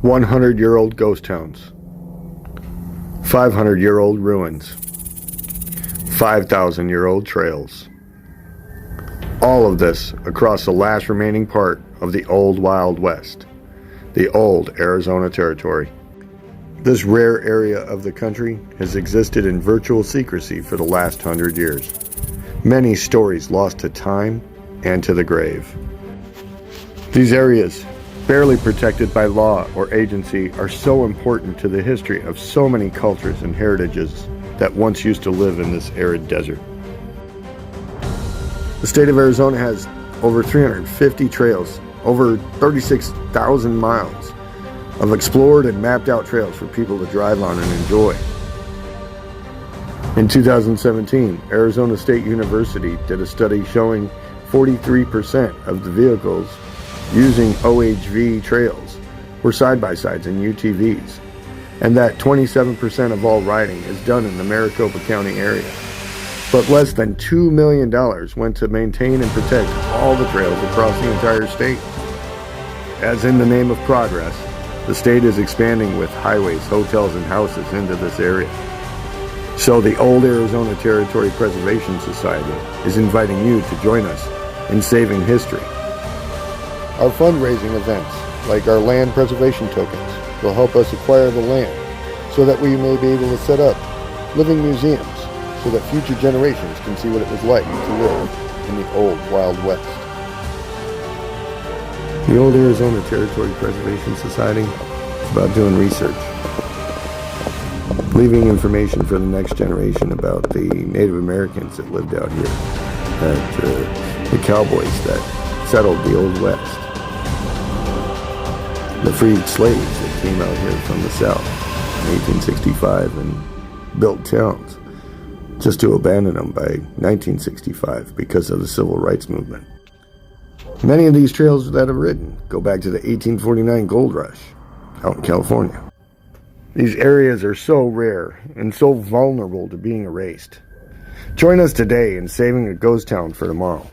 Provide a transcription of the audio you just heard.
100-year-old ghost towns, 500-year-old ruins, 5,000-year-old trails. All of this across the last remaining part of the old Wild West, the old Arizona Territory. This rare area of the country has existed in virtual secrecy for the last 100 years. Many stories lost to time and to the grave. These areas, barely protected by law or agency, are so important to the history of so many cultures and heritages that once used to live in this arid desert. The state of Arizona has over 350 trails, over 36,000 miles of explored and mapped out trails for people to drive on and enjoy. In 2017, Arizona State University did a study showing 43% of the vehicles using OHV trails were side-by-sides and UTVs, and that 27% of all riding is done in the Maricopa County area. But less than $2 million went to maintain and protect all the trails across the entire state. As in the name of progress, the state is expanding with highways, hotels, and houses into this area. So the Old Arizona Territory Preservation Society is inviting you to join us in saving history. Our fundraising events, like our land preservation tokens, will help us acquire the land so that we may be able to set up living museums so that future generations can see what it was like to live in the old Wild West. The Old Arizona Territory Preservation Society is about doing research, leaving information for the next generation about the Native Americans that lived out here, the cowboys that settled the Old West, the freed slaves that came out here from the South in 1865 and built towns, just to abandon them by 1965 because of the Civil Rights Movement. Many of these trails that I've ridden go back to the 1849 gold rush out in California. These areas are so rare and so vulnerable to being erased. Join us today in saving a ghost town for tomorrow.